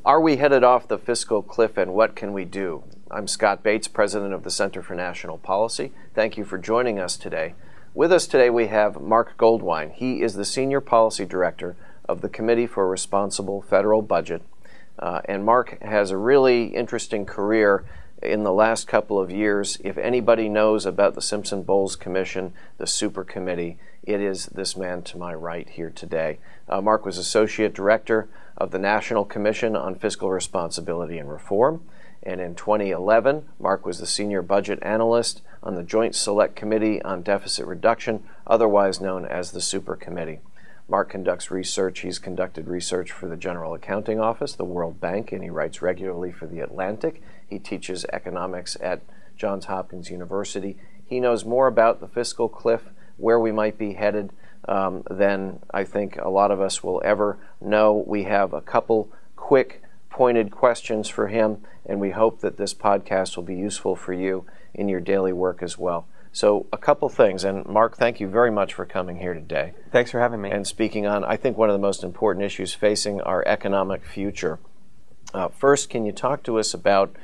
Are we headed off the fiscal cliff, and what can we do? I'm Scott Bates, President of the Center for National Policy. Thank you for joining us today. With us today we have Marc Goldwein. He is the Senior Policy Director of the Committee for a Responsible Federal Budget. And Marc has a really interesting career in the last couple of years. If anybody knows about the Simpson-Bowles Commission, the Super Committee, it is this man to my right here today. Marc was Associate Director of the National Commission on Fiscal Responsibility and Reform. And in 2011, Marc was the Senior Budget Analyst on the Joint Select Committee on Deficit Reduction, otherwise known as the Super Committee. Marc conducts research. He's conducted research for the General Accounting Office, the World Bank, and he writes regularly for The Atlantic. He teaches economics at Johns Hopkins University. He knows more about the fiscal cliff, where we might be headed, than I think a lot of us will ever know. We have a couple quick, pointed questions for him, and we hope that this podcast will be useful for you in your daily work as well. So a couple things, and Marc, thank you very much for coming here today. Thanks for having me. And speaking on, I think, one of the most important issues facing our economic future. First, can you talk to us about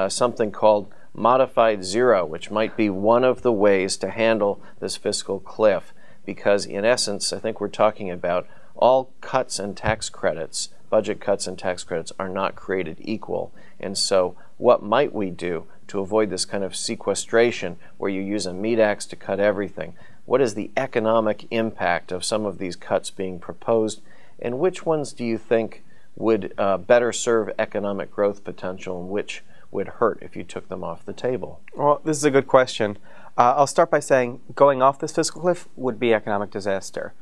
something called modified zero, which might be one of the ways to handle this fiscal cliff? Because in essence, I think we're talking about all cuts and tax credits, budget cuts and tax credits, are not created equal. And so what might we do to avoid this kind of sequestration where you use a meat axe to cut everything? What is the economic impact of some of these cuts being proposed, and which ones do you think would better serve economic growth potential, and which would hurt if you took them off the table? Well, this is a good question. I'll start by saying going off this fiscal cliff would be economic disaster.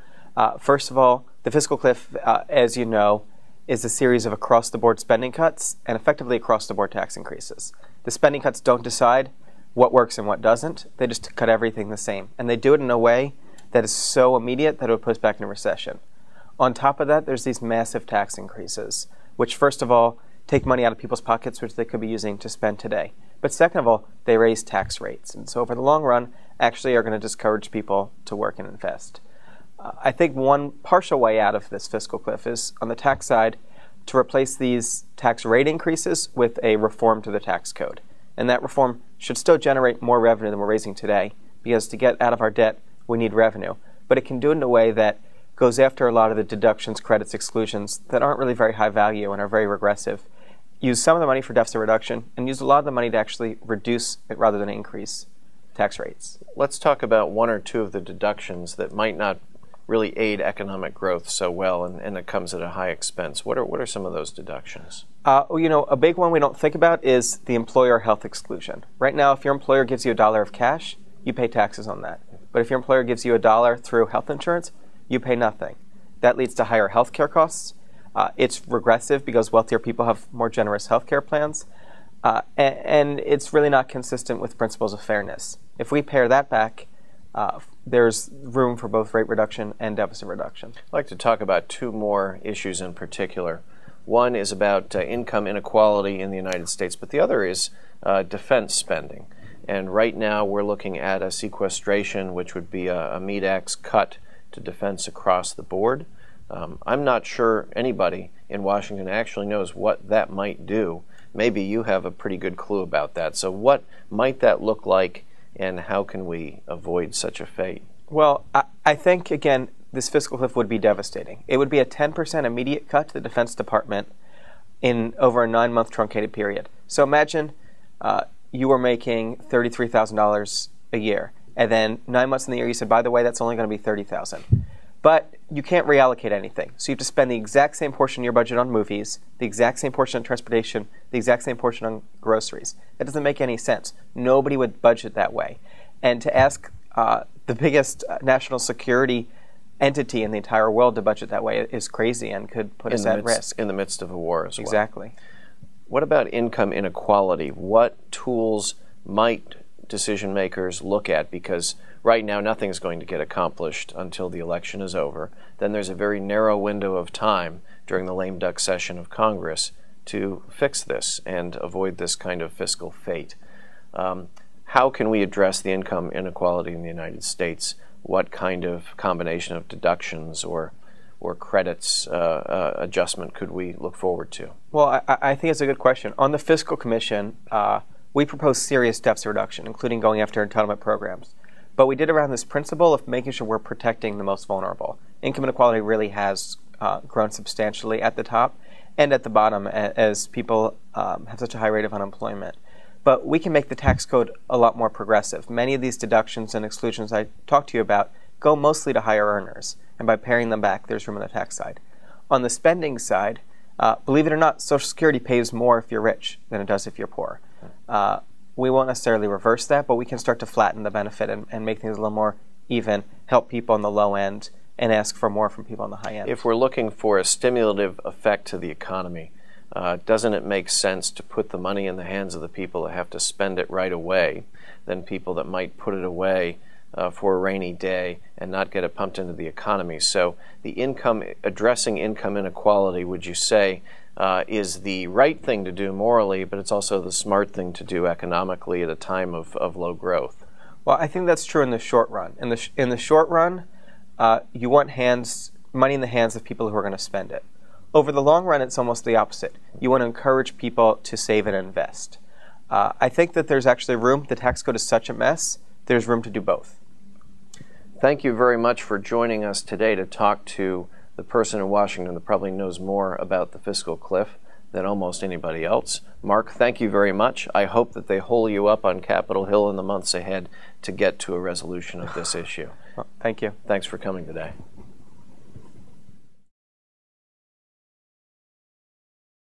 First of all, the fiscal cliff, as you know, is a series of across-the-board spending cuts and effectively across-the-board tax increases. The spending cuts don't decide what works and what doesn't. They just cut everything the same. And they do it in a way that is so immediate that it would put us back in a recession. On top of that, there's these massive tax increases, which first of all take money out of people's pockets, which they could be using to spend today. But second of all, they raise tax rates. And so over the long run, actually are going to discourage people to work and invest. I think one partial way out of this fiscal cliff is, on the tax side, to replace these tax rate increases with a reform to the tax code. And that reform should still generate more revenue than we're raising today, because to get out of our debt, we need revenue. But it can do it in a way that goes after a lot of the deductions, credits, exclusions that aren't really very high value and are very regressive. Use some of the money for deficit reduction, and use a lot of the money to actually reduce rather than increase tax rates. Let's talk about one or two of the deductions that might not really aid economic growth so well, and it comes at a high expense. What are some of those deductions? A big one we don't think about is the employer health exclusion. Right now, if your employer gives you $1 of cash, you pay taxes on that. But if your employer gives you $1 through health insurance, you pay nothing. That leads to higher health care costs. It's regressive because wealthier people have more generous health care plans. And it's really not consistent with principles of fairness. If we pare that back, there's room for both rate reduction and deficit reduction. I'd like to talk about two more issues in particular. One is about income inequality in the United States, but the other is defense spending. And right now we're looking at a sequestration, which would be a meat axe cut to defense across the board. I'm not sure anybody in Washington actually knows what that might do. Maybe you have a pretty good clue about that. So what might that look like, and how can we avoid such a fate? Well, I think, again, this fiscal cliff would be devastating. It would be a 10% immediate cut to the Defense Department in over a 9-month truncated period. So imagine you were making $33,000 a year, and then 9 months in the year you said, by the way, that's only going to be $30,000. But you can't reallocate anything. So you have to spend the exact same portion of your budget on movies, the exact same portion on transportation, the exact same portion on groceries. That doesn't make any sense. Nobody would budget that way. And to ask the biggest national security entity in the entire world to budget that way is crazy and could put us at risk. In the midst of a war as well. Exactly. What about income inequality? What tools might decision makers look at? Because right now nothing is going to get accomplished until the election is over. Then there's a very narrow window of time during the lame duck session of Congress to fix this and avoid this kind of fiscal fate. How can we address the income inequality in the United States? What kind of combination of deductions or or credits adjustment could we look forward to? Well, I think it's a good question. On the Fiscal Commission, we proposed serious deficit reduction, including going after entitlement programs. But we did around this principle of making sure we're protecting the most vulnerable. Income inequality really has grown substantially at the top and at the bottom as people have such a high rate of unemployment. But we can make the tax code a lot more progressive. Many of these deductions and exclusions I talked to you about go mostly to higher earners, and by paring them back, there's room on the tax side. On the spending side, believe it or not, Social Security pays more if you're rich than it does if you're poor. We won't necessarily reverse that, but we can start to flatten the benefit and make things a little more even, help people on the low end, and ask for more from people on the high end. If we're looking for a stimulative effect to the economy, doesn't it make sense to put the money in the hands of the people that have to spend it right away than people that might put it away for a rainy day and not get it pumped into the economy? So addressing income inequality, would you say, is the right thing to do morally, but it's also the smart thing to do economically at a time of low growth? Well, I think that's true in the short run. In the short run, you want money in the hands of people who are going to spend it. Over the long run, it's almost the opposite. You want to encourage people to save and invest. I think that there's actually room. The tax code is such a mess, there's room to do both. Thank you very much for joining us today to talk to the person in Washington that probably knows more about the fiscal cliff than almost anybody else. Marc, thank you very much. I hope that they hole you up on Capitol Hill in the months ahead to get to a resolution of this issue. Well, thank you. Thanks for coming today.